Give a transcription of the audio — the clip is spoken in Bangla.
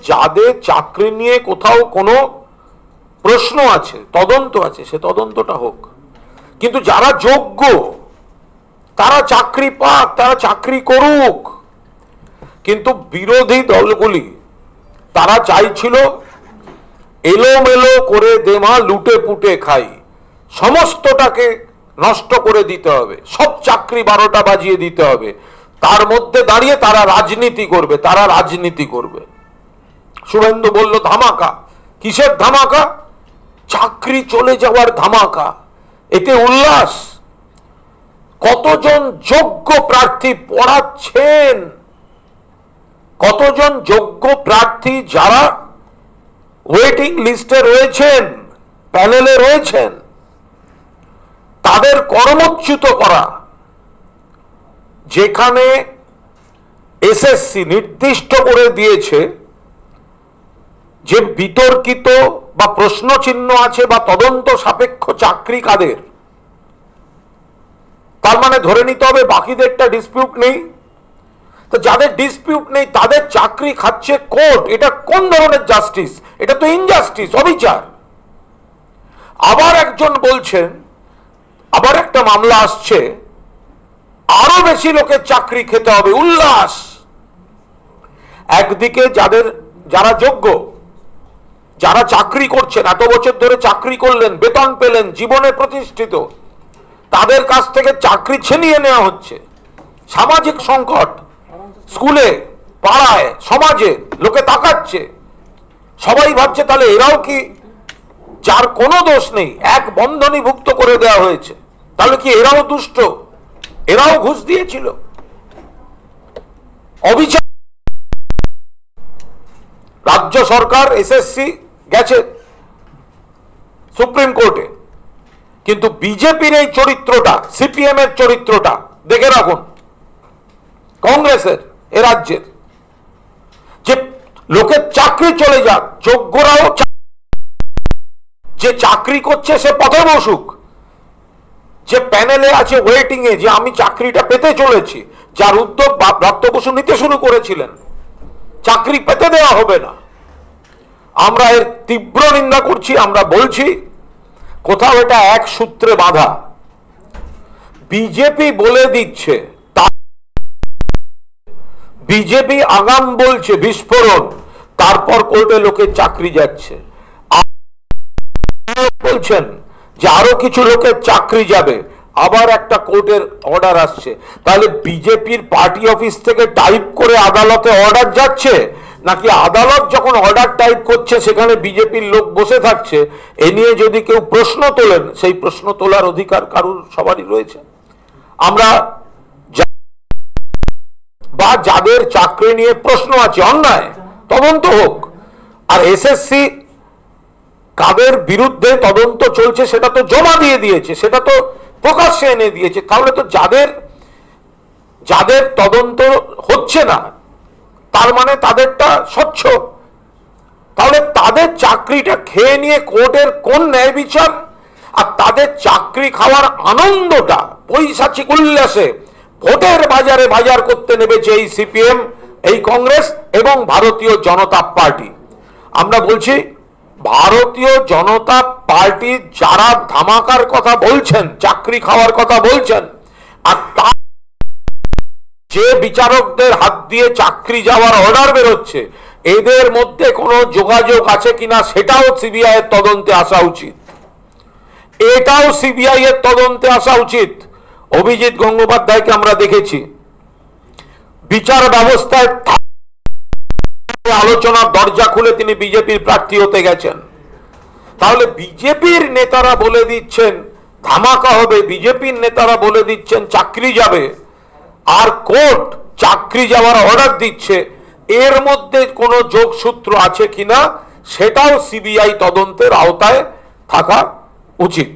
যাদের চাকরি নিয়ে কোথাও কোনো প্রশ্ন আছে, তদন্ত আছে, সে তদন্তটা হোক। কিন্তু যারা যোগ্য তারা চাকরি পাক, তারা চাকরি করুক। কিন্তু বিরোধী দলগুলি তারা চাইছিল এলোমেলো করে দেমা লুটে পুটে খাই, সমস্তটাকে নষ্ট করে দিতে হবে, সব চাকরি 12টা বাজিয়ে দিতে হবে, তার মধ্যে দাঁড়িয়ে তারা রাজনীতি করবে, তারা রাজনীতি করবে। শুভেন্দু বলল ধামাকা। কিসের ধামাকা? চাকরি চলে যাওয়ার ধামাকা। এতে উল্লাস। কতজন যোগ্য প্রার্থী পড়াচ্ছেন, কতজন যোগ্য প্রার্থী যারা ওয়েটিং লিস্টে রয়েছেন, প্যানেলে রয়েছেন, তাদের কর্মচ্যুত করা। যেখানে এসএসসি নির্দিষ্ট করে দিয়েছে যে বিতর্কিত বা প্রশ্নচিহ্ন আছে বা তদন্ত সাপেক্ষ চাকরি কাদের, তার মানে ধরে নিতে হবে বাকিদেরটা ডিসপিউট নেই। তো যাদের ডিসপিউট নেই তাদের চাকরি খাচ্ছে কোর্ট। এটা কোন ধরনের জাস্টিস? এটা তো ইনজাস্টিস, অবিচার। আবার একজন বলছেন, আবার একটা মামলা আসছে, আরো বেশি লোকের চাকরি খেতে হবে, উল্লাস। একদিকে যারা যোগ্য, যারা চাকরি করছেন, এত বছর ধরে চাকরি করলেন, বেতন পেলেন, জীবনে প্রতিষ্ঠিত, তাদের কাছ থেকে চাকরি ছিনিয়ে নেওয়া হচ্ছে। সামাজিক সংকট, স্কুলে, পাড়ায়, সমাজে লোকে তাকাচ্ছে, সবাই ভাবছে তাহলে এরাও কি, যার কোনো দোষ নেই, এক বন্ধনীভুক্ত করে দেওয়া হয়েছে, তাহলে কি এরাও দুষ্ট, এরাও ঘুষ দিয়েছিল? অবিচার। রাজ্য সরকার, এসএসসি গেছে সুপ্রিম কোর্টে, কিন্তু বিজেপির এই চরিত্রটা, সিপিএম এর চরিত্রটা দেখে রাখুন, কংগ্রেসের এ রাজ্যের, যে লোকের চাকরি চলে যাক, যোগ্যরাও যে চাকরি করছে সে পথে বসুক, যে প্যানেলে আছে ওয়েটিং এ, যে আমি চাকরিটা পেতে চলেছি, যার উদ্যোগ ব্রাত্য বসু নিতে শুরু করেছিলেন, চাকরি পেতে দেওয়া হবে না। আমরা এর তীব্র নিন্দা করছি। আমরা বলছি কোথাও এটা এক সূত্রে বাঁধা। বিজেপি বলে দিচ্ছে, বিজেপি আগাম বলছে বিস্ফোরণ, তারপর কোর্টে লোকের চাকরি যাচ্ছে। বলছেন যে আরো কিছু লোকের চাকরি যাবে, আবার একটা কোর্টের অর্ডার আসছে। তাহলে বিজেপির পার্টি অফিস থেকে টাইপ করে আদালতে অর্ডার যাচ্ছে, নাকি আদালত যখন অর্ডার টাইপ করছে সেখানে বিজেপির লোক বসে থাকছে? এ নিয়ে যদি কেউ প্রশ্ন তোলেন, সেই প্রশ্ন তোলার অধিকার কারুর সবারই রয়েছে। আমরা বা যাদের চাকরি নিয়ে প্রশ্ন আছে, অন্যায় তদন্ত হোক। আর এসএসসি কাদের বিরুদ্ধে তদন্ত চলছে সেটা তো জমা দিয়ে দিয়েছে, সেটা তো প্রকাশ্যে এনে দিয়েছে। তাহলে তো যাদের তদন্ত হচ্ছে না, তার মানে তাদেরটা স্বচ্ছ। তাহলে তাদের চাকরিটা খেয়ে নিয়ে কোর্টের কোন ন্যায় বিচার? আর তাদের চাকরি খাওয়ার আনন্দটা, পৈশাচিক উল্লাসে ভোটের বাজারে বাজার করতে নেমেছে এই সিপিএম, এই কংগ্রেস এবং ভারতীয় জনতা পার্টি। আমরা বলছি, ভারতীয় জনতা পার্টি যারা ধামাকার কথা বলছেন, চাকরি খাওয়ার কথা বলছেন, আর যে বিচারকদের হাত দিয়ে চাকরি যাওয়ার অর্ডার বেরোচ্ছে, এদের মধ্যে কোনো যোগাযোগ আছে কিনা সেটাও সিবিআই এর তদন্তে আসা উচিত। এটাও সিবিআই এর তদন্তে আসা উচিত। অভিজিৎ গঙ্গোপাধ্যায়কে আমরা দেখেছি বিচার ব্যবস্থায় আলোচনার দরজা খুলে তিনি বিজেপির প্রার্থী হতে গেছেন। তাহলে বিজেপির নেতারা বলে দিচ্ছেন ধামাকা হবে, বিজেপির নেতারা বলে দিচ্ছেন চাকরি যাবে, আর কোর্ট চাকরি যাওয়ার অর্ডার দিচ্ছে। এর মধ্যে কোনো যোগসূত্র আছে কিনা সেটাও সিবিআই তদন্তের আওতায় থাকা উচিত।